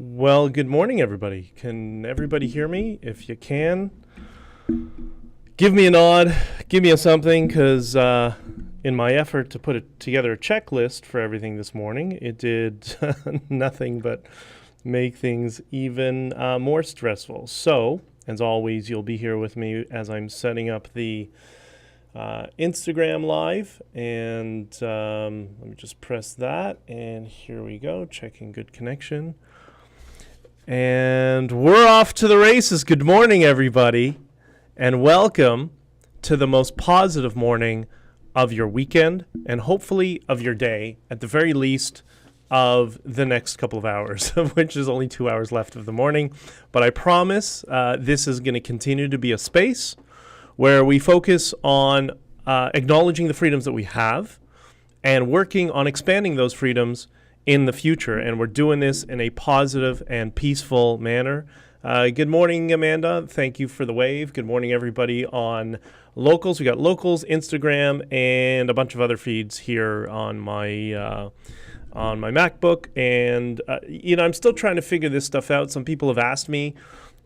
Well, good morning, everybody. Can everybody hear me? If you can, give me a nod, give me a something, because in my effort to put together a checklist for everything this morning, it did nothing but make things even more stressful. So, as always, you'll be here with me as I'm setting up the Instagram live, and let me just press that, and here we go, checking good connection. And we're off to the races. Good morning, everybody, and welcome to the most positive morning of your weekend and hopefully of your day, at the very least of the next couple of hours, of which is only 2 hours left of the morning. But I promise this is going to continue to be a space where we focus on acknowledging the freedoms that we have and working on expanding those freedoms in the future. And we're doing this in a positive and peaceful manner. Good morning, Amanda. Thank you for the wave. Good morning, everybody on Locals. We got Locals, Instagram, and a bunch of other feeds here on my MacBook. And, I'm still trying to figure this stuff out. Some people have asked me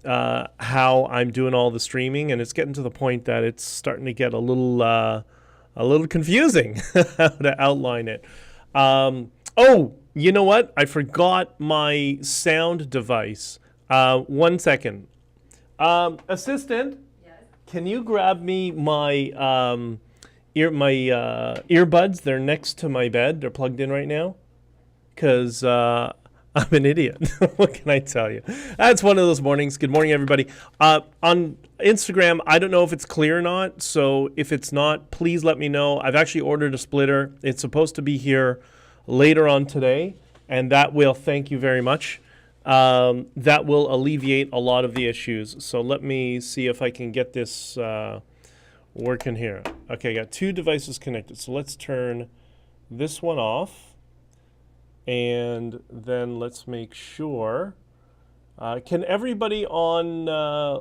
how I'm doing all the streaming, and it's getting to the point that it's starting to get a little confusing how to outline it. Oh, you know what? I forgot my sound device. 1 second. Assistant, yes. Can you grab me my earbuds? They're next to my bed. They're plugged in right now. Because I'm an idiot. What can I tell you? That's one of those mornings. Good morning, everybody. On Instagram, I don't know if it's clear or not. So if it's not, please let me know. I've actually ordered a splitter. It's supposed to be here later on today, and that will, thank you very much, that will alleviate a lot of the issues. So let me see if I can get this working here. Okay, I got two devices connected. So let's turn this one off, and then let's make sure. Can everybody on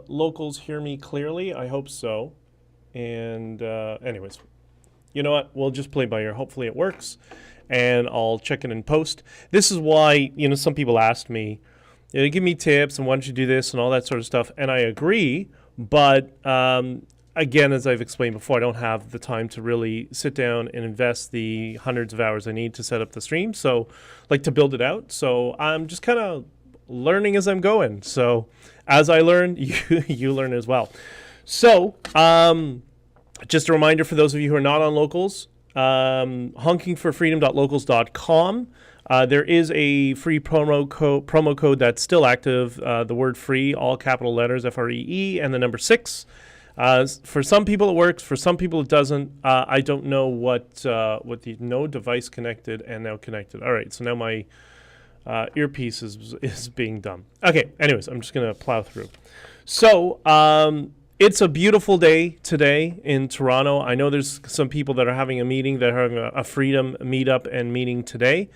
Locals hear me clearly? I hope so. And anyways, you know what? We'll just play by ear. Hopefully it works. And I'll check it in post. This is why, some people asked me, give me tips and why don't you do this and all that sort of stuff. And I agree, but again, as I've explained before, I don't have the time to really sit down and invest the hundreds of hours I need to set up the stream, so to build it out. So I'm just kind of learning as I'm going. So as I learn, you learn as well. So just a reminder for those of you who are not on Locals, honkingforfreedom.locals.com. There is a free promo code that's still active. The word free, all capital letters, FREE, and the number 6. For some people it works. For some people it doesn't. I don't know what the no device connected and now connected. All right, so now my earpiece is being done. Okay, anyways, I'm just going to plow through. So it's a beautiful day today in Toronto. I know there's some people that are having a meeting, that are having a freedom meetup and meeting today.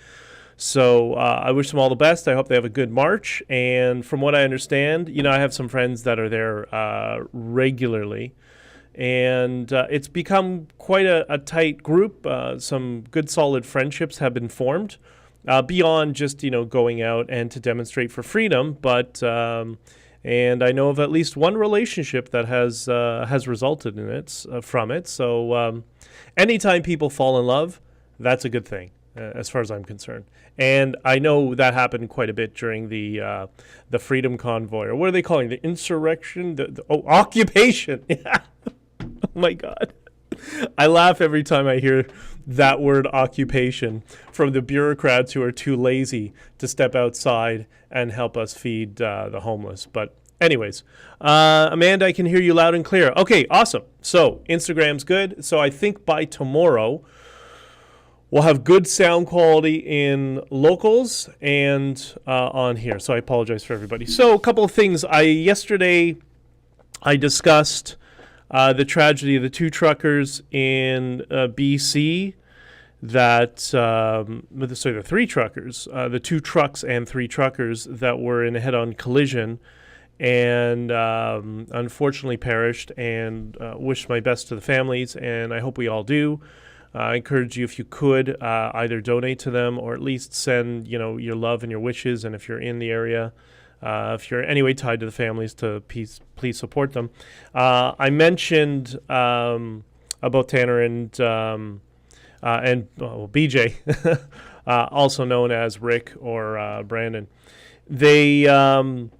So I wish them all the best. I hope they have a good March. And from what I understand, I have some friends that are there regularly. And it's become quite a tight group. Some good solid friendships have been formed beyond just, going out and to demonstrate for freedom. But and I know of at least one relationship that has resulted in it from it. So anytime people fall in love, that's a good thing, as far as I'm concerned. And I know that happened quite a bit during the Freedom Convoy, or what are they calling the insurrection? Occupation. Yeah. Oh my God. I laugh every time I hear that word occupation from the bureaucrats who are too lazy to step outside and help us feed the homeless. But anyways, Amanda, I can hear you loud and clear. Okay, awesome. So Instagram's good. So I think by tomorrow we'll have good sound quality in Locals and on here. So I apologize for everybody. So a couple of things. Yesterday I discussed the tragedy of the two truckers in BC the three truckers, the two trucks and three truckers that were in a head-on collision and unfortunately perished, and wish my best to the families, and I hope we all do. I encourage you, if you could, either donate to them or at least send, your love and your wishes. And if you're in the area, if you're anyway tied to the families, to please support them. I mentioned about Tanner and BJ, also known as Rick or Brandon. They and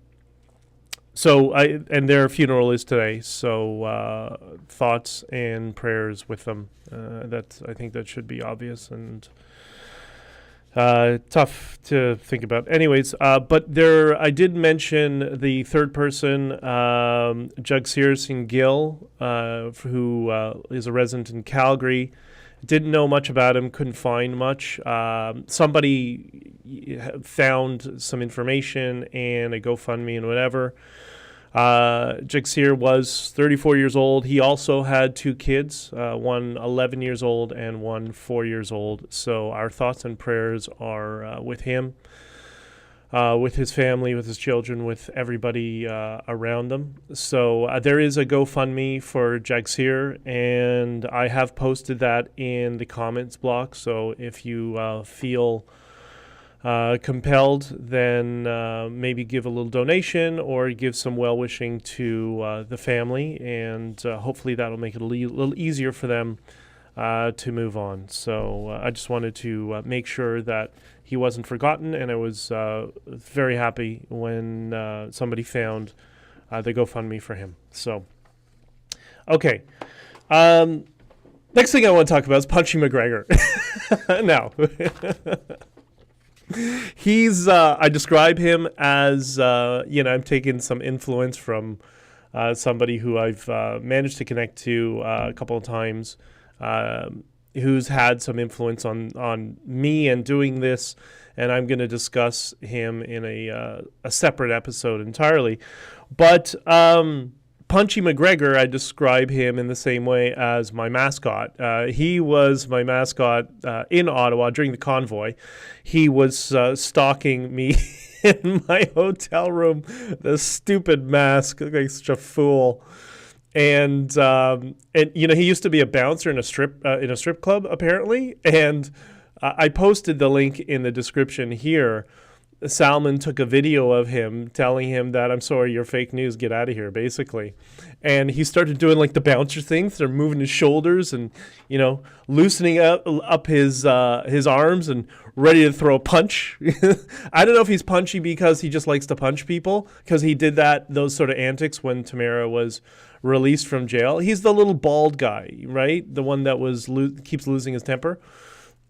their funeral is today. So thoughts and prayers with them. I think that should be obvious and tough to think about. Anyways, but I did mention the third person, Jagsir Singh Gill, who is a resident in Calgary. Didn't know much about him, couldn't find much. Somebody found some information and a GoFundMe and whatever. Jagsir was 34 years old. He also had 2 kids, one 11 years old and one 4 years old. So our thoughts and prayers are with him, with his family, with his children, with everybody around them. So there is a GoFundMe for Jagsir, and I have posted that in the comments block. So if you feel compelled, then maybe give a little donation or give some well-wishing to the family, and hopefully that'll make it a little easier for them to move on. So I just wanted to make sure that he wasn't forgotten, and I was very happy when somebody found the GoFundMe for him. So, okay. Next thing I want to talk about is Punchie McGregor. Now, he's, I describe him as, I'm taking some influence from somebody who I've managed to connect to a couple of times, who's had some influence on me and doing this, and I'm going to discuss him in a separate episode entirely. But Punchie McGregor, I describe him in the same way as my mascot. He was my mascot in Ottawa during the convoy. He was stalking me in my hotel room. The stupid mask, looked like such a fool. And he used to be a bouncer in a strip club apparently. And I posted the link in the description here. Salman took a video of him telling him that, "I'm sorry, you're fake news, get out of here," basically. And he started doing like the bouncer things. They're moving his shoulders and, loosening up his arms and ready to throw a punch. I don't know if he's punchy because he just likes to punch people, because he did those sort of antics when Tamara was released from jail. He's the little bald guy, right? The one that keeps losing his temper.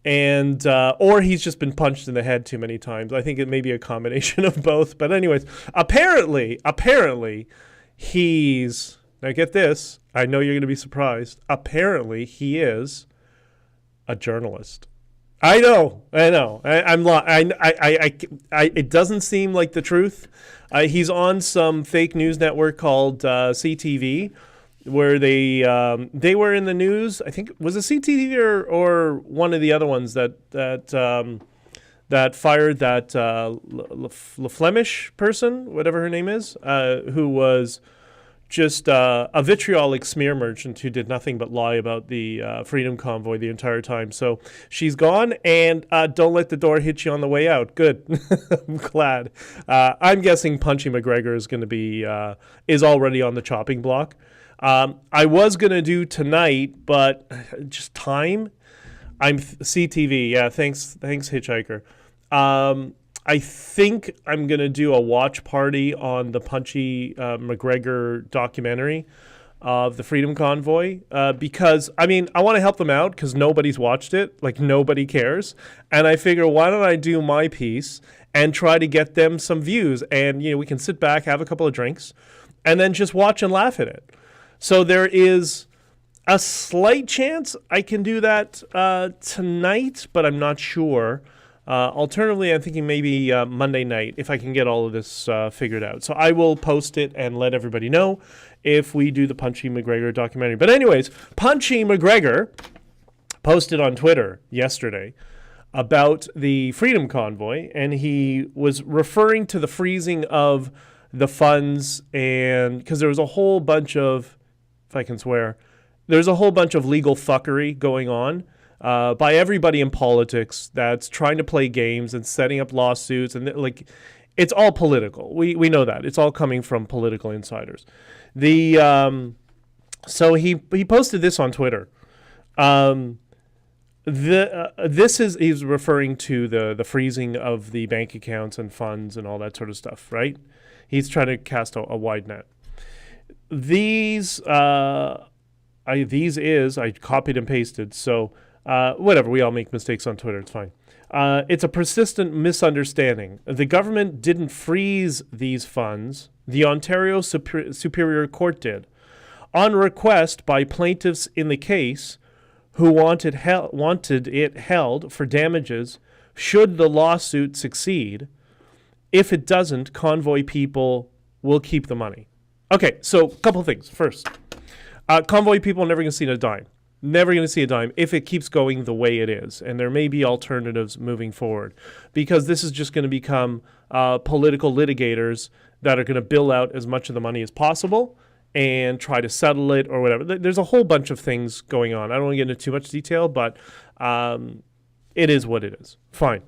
And or he's just been punched in the head too many times. I think it may be a combination of both. But anyways, apparently he's, now get this, I know you're going to be surprised. Apparently he is a journalist. I know. It doesn't seem like the truth. He's on some fake news network called CTV, where they were in the news. I think was it CTV or one of the other ones that fired that Flemish person, whatever her name is, who was just a vitriolic smear merchant who did nothing but lie about the Freedom Convoy the entire time. So she's gone, and don't let the door hit you on the way out. Good. I'm glad. I'm guessing Punchie McGregor is going to be is already on the chopping block. I was going to do tonight, but just time. I'm CTV. Yeah, thanks Hitchhiker. I think I'm going to do a watch party on the Punchie McGregor documentary of the Freedom Convoy because, I want to help them out because nobody's watched it. Like, nobody cares. And I figure, why don't I do my piece and try to get them some views? And, we can sit back, have a couple of drinks, and then just watch and laugh at it. So there is a slight chance I can do that tonight, but I'm not sure. Alternatively, I'm thinking maybe Monday night if I can get all of this figured out. So I will post it and let everybody know if we do the Punchie McGregor documentary. But anyways, Punchie McGregor posted on Twitter yesterday about the Freedom Convoy, and he was referring to the freezing of the funds, and because there was a whole bunch of, if I can swear, there's a whole bunch of legal fuckery going on by everybody in politics that's trying to play games and setting up lawsuits, and like, it's all political. We know that it's all coming from political insiders. So he posted this on Twitter. He's referring to the freezing of the bank accounts and funds and all that sort of stuff, right? He's trying to cast a wide net. I copied and pasted. So whatever, we all make mistakes on Twitter. It's fine. It's a persistent misunderstanding. The government didn't freeze these funds. The Ontario Superior Court did, on request by plaintiffs in the case who wanted it held for damages should the lawsuit succeed. If it doesn't, convoy people will keep the money. Okay, so a couple of things. First, convoy people are never going to see a dime. Never going to see a dime if it keeps going the way it is. And there may be alternatives moving forward, because this is just going to become political litigators that are going to bill out as much of the money as possible and try to settle it or whatever. There's a whole bunch of things going on. I don't want to get into too much detail, but it is what it is. Fine.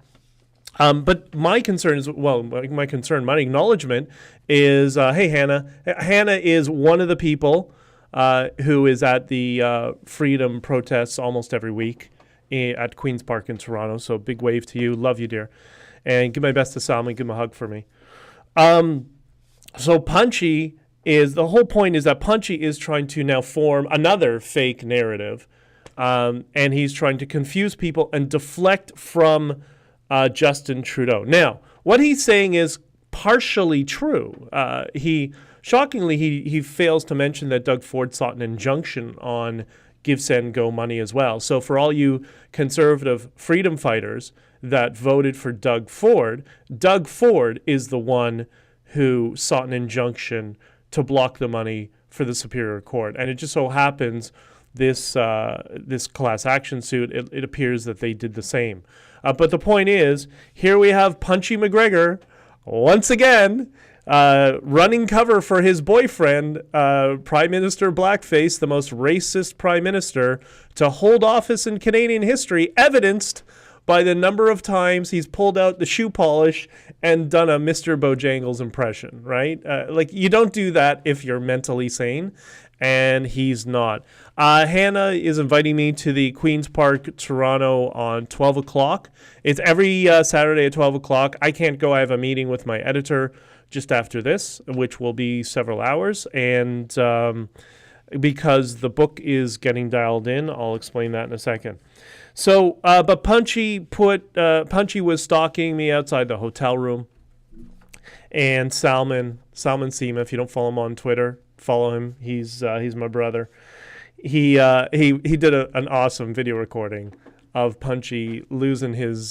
But my concern is, my acknowledgement is, hey, Hannah. Hannah is one of the people who is at the freedom protests almost every week at Queen's Park in Toronto. So big wave to you. Love you, dear. And give my best to Salman. Give him a hug for me. So Punchy the whole point is that Punchy is trying to now form another fake narrative. And he's trying to confuse people and deflect from Justin Trudeau. Now, what he's saying is partially true. Shockingly, he fails to mention that Doug Ford sought an injunction on Give, Send, Go money as well. So for all you conservative freedom fighters that voted for Doug Ford is the one who sought an injunction to block the money for the Superior Court. And it just so happens this class action suit, it appears that they did the same. But the point is, here we have Punchie McGregor once again running cover for his boyfriend, Prime Minister Blackface, the most racist prime minister to hold office in Canadian history, evidenced by the number of times he's pulled out the shoe polish and done a Mr. Bojangles impression, right? Like, you don't do that if you're mentally sane, and he's not. Hannah is inviting me to the Queen's Park, Toronto on 12 o'clock. It's every Saturday at 12 o'clock. I can't go. I have a meeting with my editor just after this, which will be several hours. And because the book is getting dialed in, I'll explain that in a second. So, but Punchy was stalking me outside the hotel room. And Salman Seema, if you don't follow him on Twitter, follow him. He's my brother. He did an awesome video recording of Punchy losing his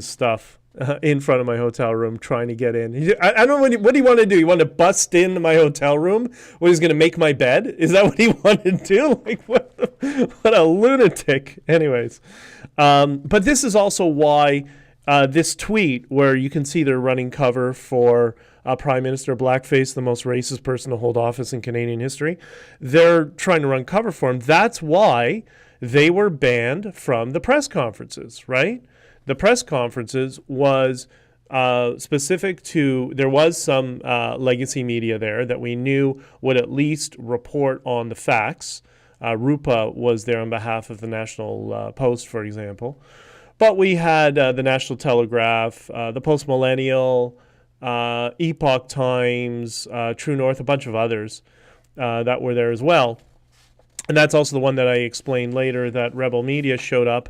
stuff in front of my hotel room, trying to get in. I don't know what do you want to do? You want to bust into my hotel room? What, he's going to make my bed? Is that what he wanted to do? Like, what a lunatic. Anyways, but this is also why this tweet, where you can see they're running cover for Prime Minister Blackface, the most racist person to hold office in Canadian history, they're trying to run cover for him. That's why they were banned from the press conferences, right? The press conferences was specific to, there was some legacy media there that we knew would at least report on the facts. Rupa was there on behalf of the National Post, for example. But we had the National Telegraph, the Post Millennial, Epoch Times, True North, a bunch of others that were there as well. And that's also the one that I explained later, that Rebel Media showed up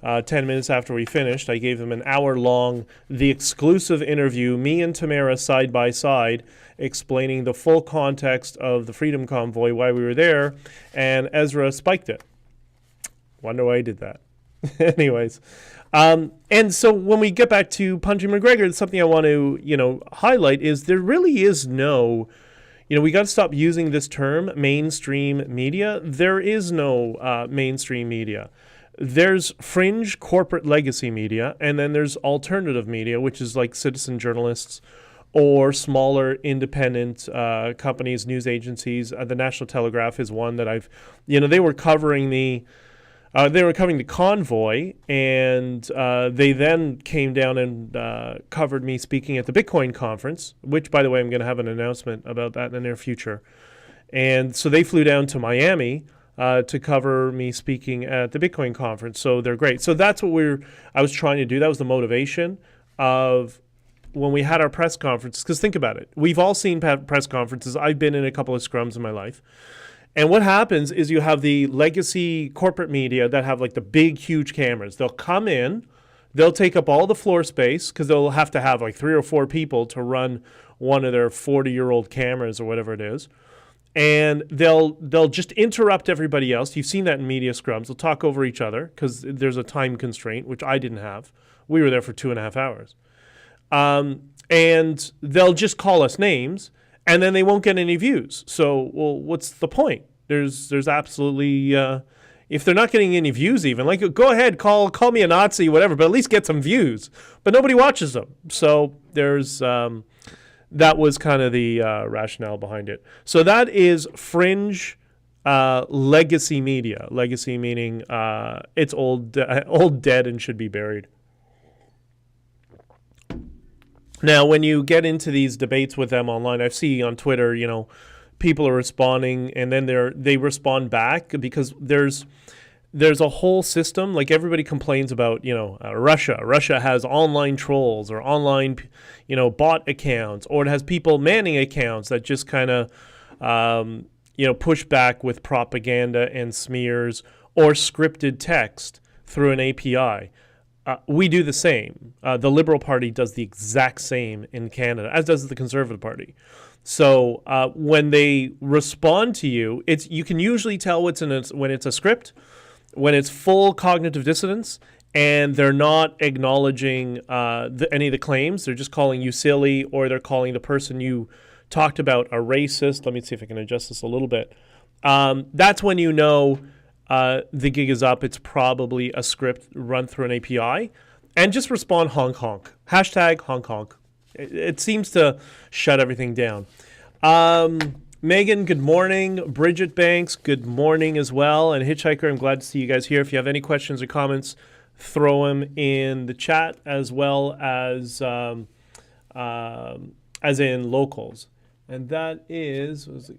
10 minutes after we finished. I gave them an hour-long, the exclusive interview, me and Tamara side by side, explaining the full context of the Freedom Convoy, why we were there, and Ezra spiked it. Wonder why I did that. Anyways, and so when we get back to Punchie McGregor, something I want to, highlight is there really is no, we got to stop using this term, mainstream media. There is no mainstream media. There's fringe corporate legacy media, and then there's alternative media, which is like citizen journalists or smaller independent companies, news agencies. The National Telegraph is one that they were covering me They were coming to Convoy, and they then came down and covered me speaking at the Bitcoin conference, which, by the way, I'm going to have an announcement about that in the near future. And so they flew down to Miami to cover me speaking at the Bitcoin conference. So they're great. So that's what I was trying to do. That was the motivation of when we had our press conference. Because think about it. We've all seen press conferences. I've been in a couple of scrums in my life. And what happens is you have the legacy corporate media that have like the big, huge cameras. They'll come in, they'll take up all the floor space because they'll have to have like 3 or 4 people to run one of their 40-year-old cameras or whatever it is. And they'll just interrupt everybody else. You've seen that in media scrums. They'll talk over each other because there's a time constraint, which I didn't have. We were there for 2.5 hours. And they'll just call us names. And then they won't get any views. So, well, what's the point? There's absolutely, if they're not getting any views even, like, go ahead, call me a Nazi, whatever, but at least get some views. But nobody watches them. So there's, that was kind of the rationale behind it. So that is fringe legacy media. Legacy meaning it's old, dead, and should be buried. Now, when you get into these debates with them online, I see on Twitter, people are responding, and then they respond back because there's a whole system. Like everybody complains about, Russia. Russia has online trolls or online, bot accounts, or it has people manning accounts that just kind of, push back with propaganda and smears or scripted text through an API. We do the same. The Liberal Party does the exact same in Canada, as does the Conservative Party. So when they respond to you, you can usually tell when it's a script, when it's full cognitive dissonance, and they're not acknowledging any of the claims. They're just calling you silly, or they're calling the person you talked about a racist. Let me see if I can adjust this a little bit. That's when you know the gig is up. It's probably a script run through an API. And just respond honk honk. Hashtag honk honk. It seems to shut everything down. Megan, good morning. Bridget Banks, good morning as well. And Hitchhiker, I'm glad to see you guys here. If you have any questions or comments, throw them in the chat as well as in locals. And that is...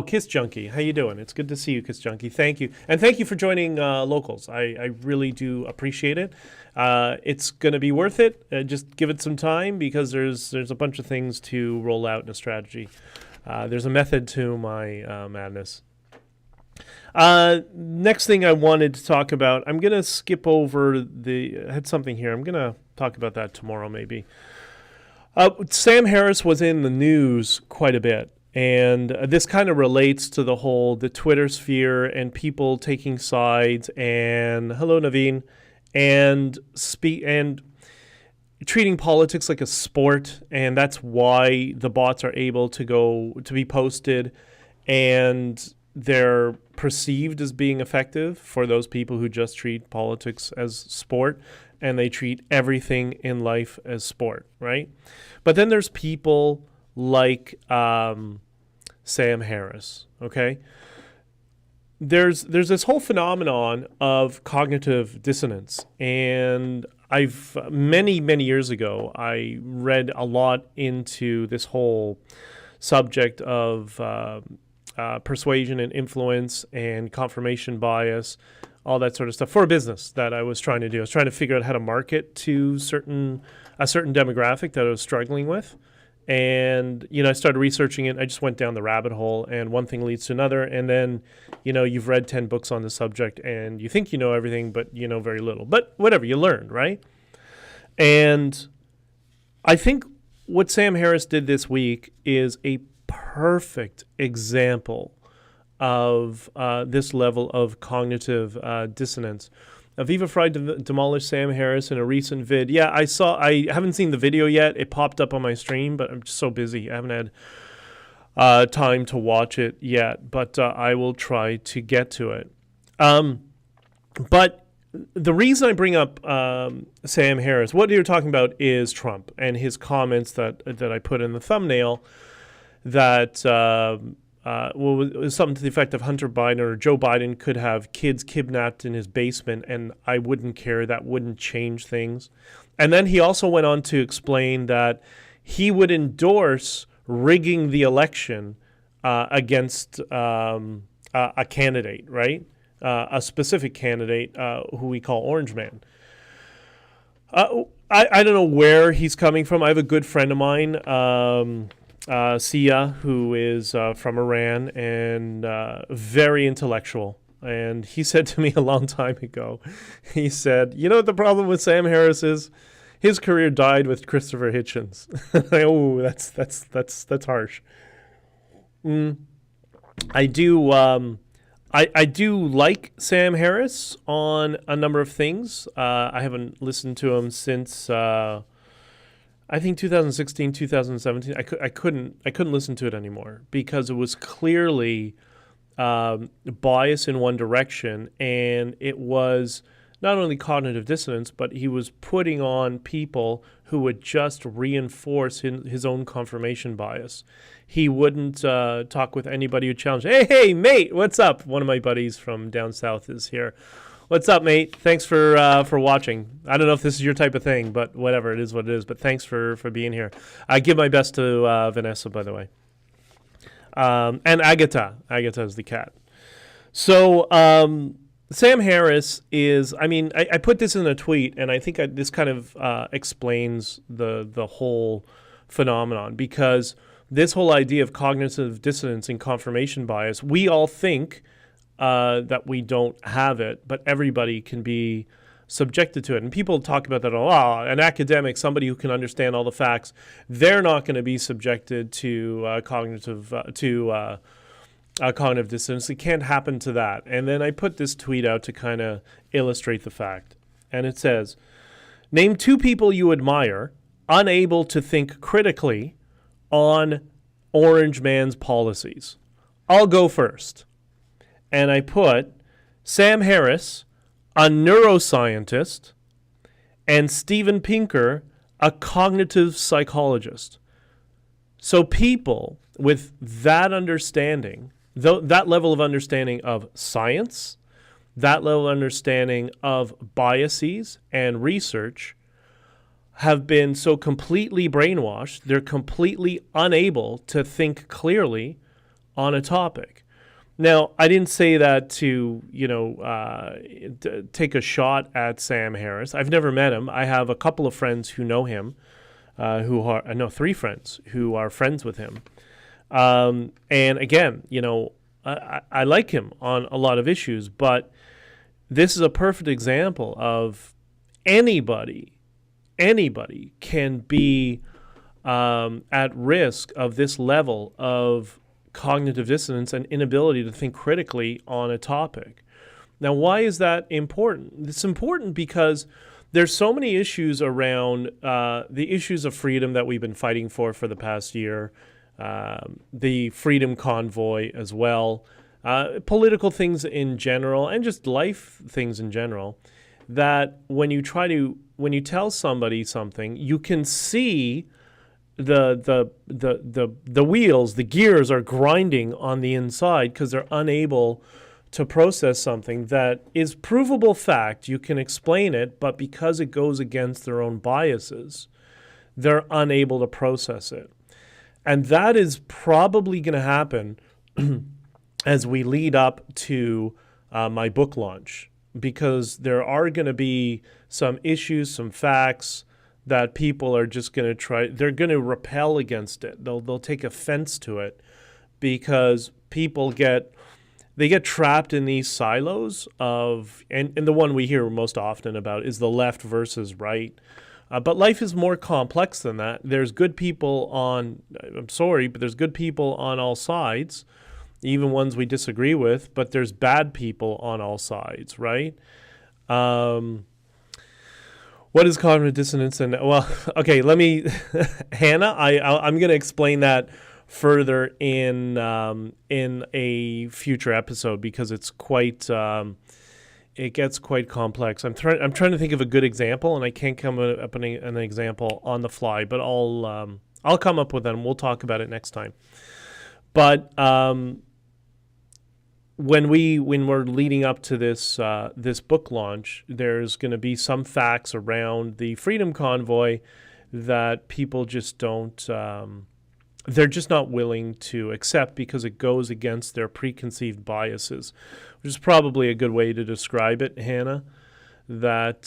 Kiss Junkie. How you doing? It's good to see you, Kiss Junkie. Thank you. And thank you for joining Locals. I really do appreciate it. It's going to be worth it. Just give it some time because there's a bunch of things to roll out in a strategy. There's a method to my madness. Next thing I wanted to talk about, I'm going to skip over I had something here. I'm going to talk about that tomorrow maybe. Sam Harris was in the news quite a bit. And this kind of relates to the Twitter sphere and people taking sides and hello Naveen and treating politics like a sport, and that's why the bots are able to be posted and they're perceived as being effective for those people who just treat politics as sport and they treat everything in life as sport, right? But then there's people like Sam Harris, okay? There's this whole phenomenon of cognitive dissonance, and many years ago, I read a lot into this whole subject of persuasion and influence and confirmation bias, all that sort of stuff for a business that I was trying to do. I was trying to figure out how to market to a certain demographic that I was struggling with. And, I started researching it. I just went down the rabbit hole, and one thing leads to another. And then, you've read 10 books on the subject and you think you know everything, but you know very little. But whatever, you learned, right? And I think what Sam Harris did this week is a perfect example of this level of cognitive dissonance. Aviva Fry demolished Sam Harris in a recent vid. Yeah, I haven't seen the video yet. It popped up on my stream, but I'm just so busy. I haven't had time to watch it yet, but I will try to get to it. But the reason I bring up Sam Harris, what you're talking about is Trump and his comments that I put in the thumbnail that well, it was something to the effect of Hunter Biden or Joe Biden could have kids kidnapped in his basement, and I wouldn't care. That wouldn't change things. And then he also went on to explain that he would endorse rigging the election against a candidate, right? A specific candidate who we call Orange Man. I don't know where he's coming from. I have a good friend of mine, Sia, who is from Iran and very intellectual. And he said to me a long time ago, he said, you know what the problem with Sam Harris is? His career died with Christopher Hitchens. Oh, that's harsh. I do I do like Sam Harris on a number of things. I haven't listened to him since I think 2016, 2017. I couldn't listen to it anymore because it was clearly bias in one direction, and it was not only cognitive dissonance, but he was putting on people who would just reinforce his own confirmation bias. He wouldn't talk with anybody who challenged. Hey, mate, what's up? One of my buddies from down south is here. What's up, mate? Thanks for watching. I don't know if this is your type of thing, but whatever, it is what it is. But thanks for being here. I give my best to Vanessa, by the way. And Agatha. Agatha is the cat. So Sam Harris is, I put this in a tweet, and I think this kind of explains the whole phenomenon, because this whole idea of cognitive dissonance and confirmation bias, we all think that we don't have it, but everybody can be subjected to it. And people talk about that, an academic, somebody who can understand all the facts, they're not going to be subjected to cognitive dissonance. It can't happen to that. And then I put this tweet out to kind of illustrate the fact. And it says, name two people you admire unable to think critically on Orange Man's policies. I'll go first. And I put Sam Harris, a neuroscientist, and Steven Pinker, a cognitive psychologist. So people with that understanding, that level of understanding of science, that level of understanding of biases and research, have been so completely brainwashed, they're completely unable to think clearly on a topic. Now, I didn't say that to, take a shot at Sam Harris. I've never met him. I have a couple of friends who know him, three friends who are friends with him. And again, I like him on a lot of issues, but this is a perfect example of anybody can be at risk of this level of cognitive dissonance and inability to think critically on a topic. Now, why is that important? It's important because there's so many issues around the issues of freedom that we've been fighting for the past year, the freedom convoy as well, political things in general, and just life things in general, that when you tell somebody something, you can see the wheels, the gears are grinding on the inside because they're unable to process something that is provable fact. You can explain it, but because it goes against their own biases, they're unable to process it. And that is probably going to happen as we lead up to my book launch, because there are going to be some issues, some facts that people are just going to they're going to repel against it. They'll take offense to it because people get trapped in these silos of, and the one we hear most often about is the left versus right. But life is more complex than that. There's good people there's good people on all sides, even ones we disagree with, but there's bad people on all sides, right? What is cognitive dissonance? And okay, let me, Hannah, I'm going to explain that further in a future episode because it's quite, it gets quite complex. I'm trying to think of a good example, and I can't come up with an example on the fly, but I'll come up with that, and we'll talk about it next time. But when we're leading up to this this book launch, there's going to be some facts around the Freedom Convoy that people just don't. They're just not willing to accept because it goes against their preconceived biases, which is probably a good way to describe it, Hannah. That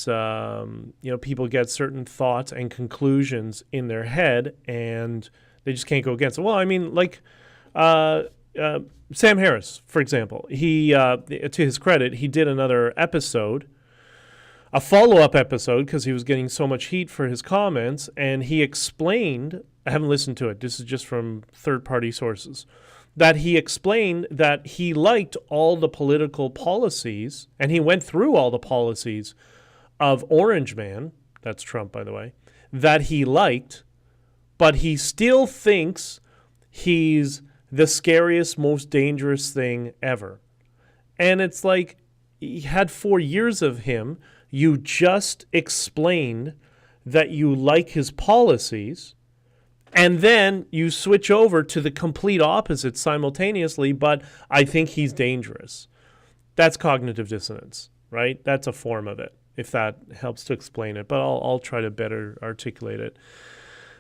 people get certain thoughts and conclusions in their head, and they just can't go against it. Well, I mean, like. Sam Harris, for example, he, to his credit, he did another episode, a follow-up episode, because he was getting so much heat for his comments, and he explained, I haven't listened to it, this is just from third-party sources, that he explained that he liked all the political policies, and he went through all the policies of Orange Man, that's Trump, by the way, that he liked, but he still thinks he's the scariest, most dangerous thing ever. And it's like, you had 4 years of him. You just explained that you like his policies, and then you switch over to the complete opposite simultaneously, but I think he's dangerous. That's cognitive dissonance, right? That's a form of it, if that helps to explain it. But I'll try to better articulate it.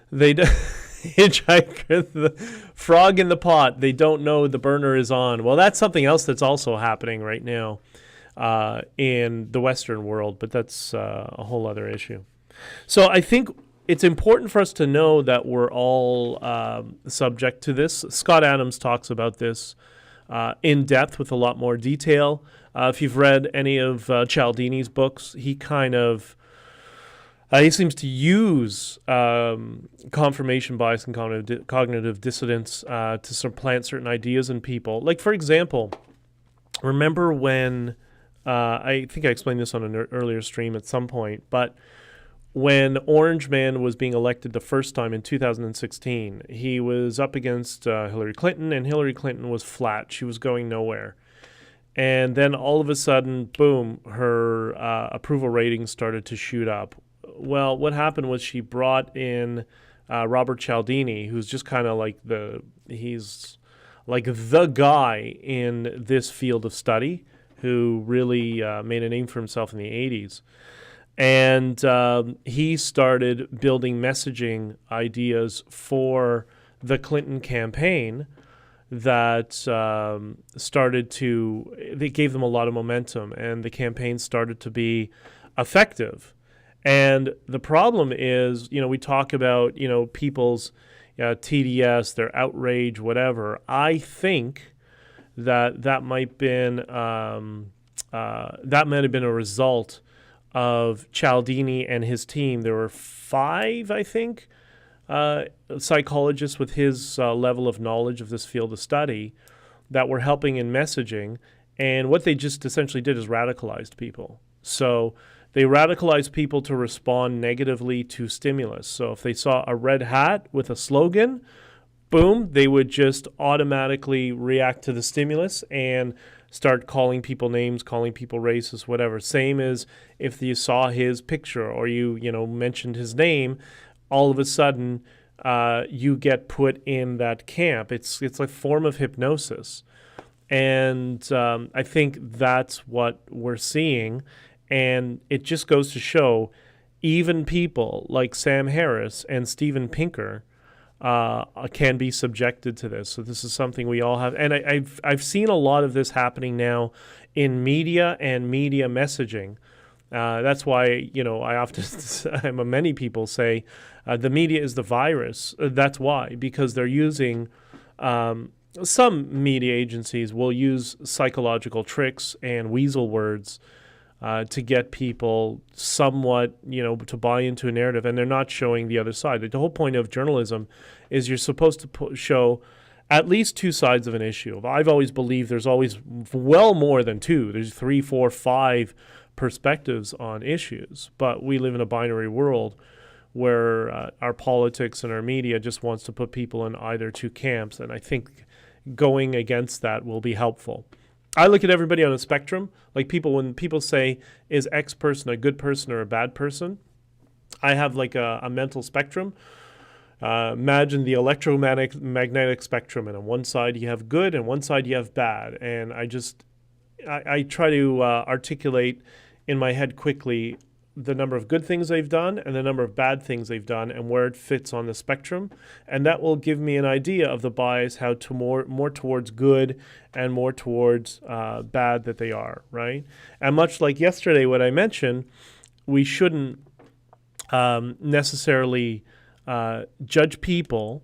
They hitchhiker, the frog in the pot. They don't know the burner is on. Well, that's something else that's also happening right now in the Western world, but that's a whole other issue. So I think it's important for us to know that we're all subject to this. Scott Adams talks about this in depth with a lot more detail. If you've read any of Cialdini's books, he kind of he seems to use confirmation bias and cognitive dissonance to supplant certain ideas in people. Like, for example, remember when, I think I explained this on an earlier stream at some point, but when Orange Man was being elected the first time in 2016, he was up against Hillary Clinton, and Hillary Clinton was flat. She was going nowhere. And then all of a sudden, boom, her approval ratings started to shoot up. Well, what happened was she brought in Robert Cialdini, who's just kind of like he's like the guy in this field of study, who really made a name for himself in the 80s. And he started building messaging ideas for the Clinton campaign that they gave them a lot of momentum, and the campaign started to be effective. And the problem is, we talk about, people's TDS, their outrage, whatever. I think that might have been a result of Cialdini and his team. There were 5, I think, psychologists with his level of knowledge of this field of study that were helping in messaging. And what they just essentially did is radicalized people. So they radicalized people to respond negatively to stimulus. So if they saw a red hat with a slogan, boom, they would just automatically react to the stimulus and start calling people names, calling people racist, whatever. Same as if you saw his picture or you mentioned his name, all of a sudden you get put in that camp. It's like a form of hypnosis. And I think that's what we're seeing. And it just goes to show even people like Sam Harris and Steven Pinker can be subjected to this. So this is something we all have. And I've seen a lot of this happening now in media and media messaging. That's why, I often, many people say the media is the virus. That's why, because they're using, some media agencies will use psychological tricks and weasel words to get people somewhat, to buy into a narrative, and they're not showing the other side. The whole point of journalism is you're supposed to show at least 2 sides of an issue. I've always believed there's always well more than 2. There's 3, 4, 5 perspectives on issues, but we live in a binary world where our politics and our media just wants to put people in either 2 camps, and I think going against that will be helpful. I look at everybody on a spectrum. Like when people say, is X person a good person or a bad person? I have like a mental spectrum. Imagine the electromagnetic spectrum, and on one side you have good, and one side you have bad. And I try to articulate in my head quickly the number of good things they've done and the number of bad things they've done and where it fits on the spectrum. And that will give me an idea of the bias, how to more towards good and more towards bad that they are, right? And much like yesterday, what I mentioned, we shouldn't necessarily judge people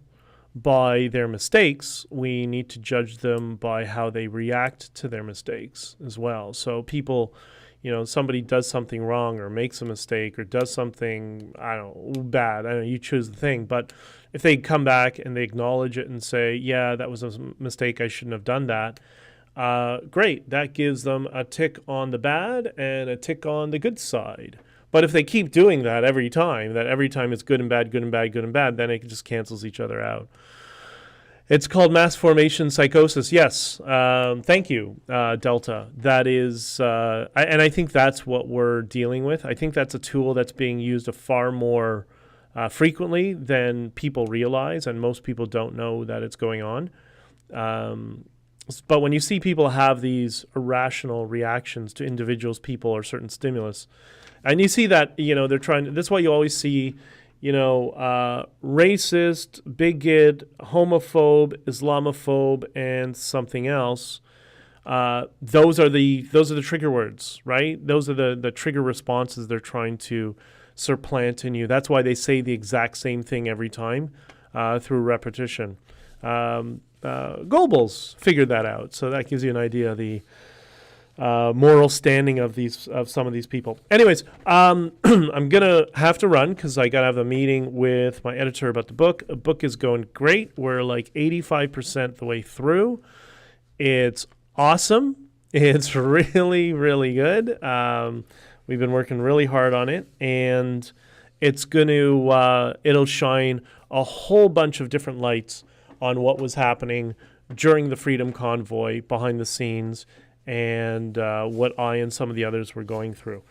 by their mistakes. We need to judge them by how they react to their mistakes as well. So people, somebody does something wrong or makes a mistake or does something, bad. You choose the thing. But if they come back and they acknowledge it and say, yeah, that was a mistake, I shouldn't have done that, great. That gives them a tick on the bad and a tick on the good side. But if they keep doing that every time it's good and bad, good and bad, good and bad, then it just cancels each other out. It's called mass formation psychosis. Yes. Thank you, Delta. That is, and I think that's what we're dealing with. I think that's a tool that's being used far more frequently than people realize, and most people don't know that it's going on. But when you see people have these irrational reactions to individuals, people, or certain stimulus, and you see that, they're trying to, that's why you always see, racist, bigot, homophobe, Islamophobe, and something else. Those are the trigger words, right? Those are the trigger responses they're trying to supplant in you. That's why they say the exact same thing every time through repetition. Goebbels figured that out, so that gives you an idea of the moral standing of some of these people. Anyways, I'm gonna have to run because I gotta have a meeting with my editor about the book. The book is going great. We're like 85% the way through. It's awesome. It's really, really good. We've been working really hard on it, and it's it'll shine a whole bunch of different lights on what was happening during the Freedom Convoy behind the scenes, and what I and some of the others were going through.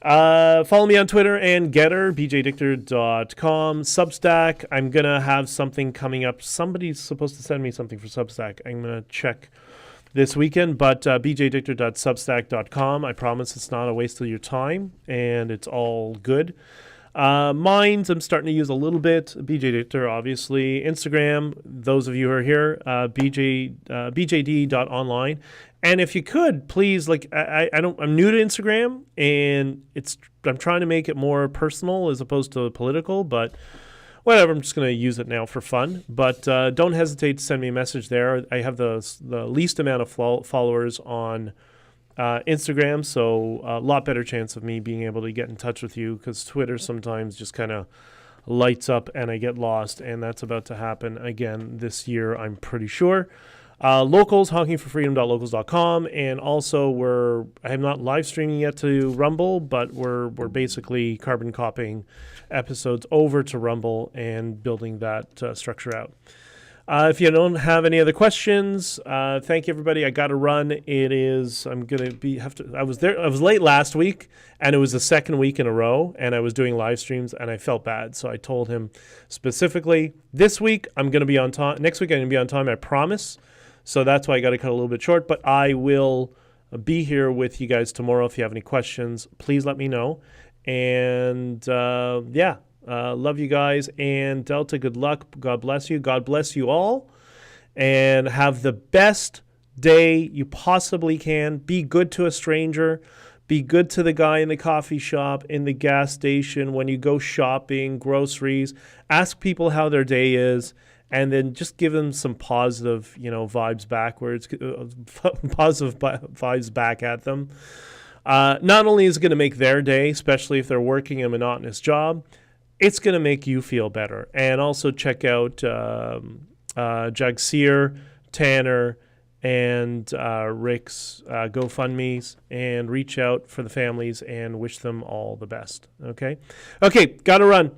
Follow me on Twitter and Getter, BJdichter.com, Substack. I'm going to have something coming up. Somebody's supposed to send me something for Substack. I'm going to check this weekend, but BJdichter.substack.com. I promise it's not a waste of your time, and it's all good. Minds, I'm starting to use a little bit. BJdichter, obviously. Instagram, those of you who are here, bjd.online. And if you could, please, I'm new to Instagram, and I'm trying to make it more personal as opposed to political, but whatever, I'm just going to use it now for fun. But don't hesitate to send me a message there. I have the least amount of followers on Instagram, so a lot better chance of me being able to get in touch with you, because Twitter sometimes just kind of lights up and I get lost, and that's about to happen again this year, I'm pretty sure. Locals, honkingforfreedom.locals.com, and also I am not live streaming yet to Rumble, but we're basically carbon copying episodes over to Rumble and building that structure out. If you don't have any other questions, thank you, everybody. I got to run. I was late last week, and it was the second week in a row, and I was doing live streams, and I felt bad. So I told him specifically, this week I'm going to be on time. Next week I'm going to be on time, I promise. So that's why I got to cut a little bit short, but I will be here with you guys tomorrow. If you have any questions, please let me know. And love you guys. And Delta, good luck. God bless you. God bless you all. And have the best day you possibly can. Be good to a stranger. Be good to the guy in the coffee shop, in the gas station, when you go shopping, groceries. Ask people how their day is. And then just give them some positive, vibes backwards, positive vibes back at them. Not only is it going to make their day, especially if they're working a monotonous job, it's going to make you feel better. And also check out Jagsir, Tanner, and Rick's GoFundMes, and reach out for the families and wish them all the best. Okay, got to run.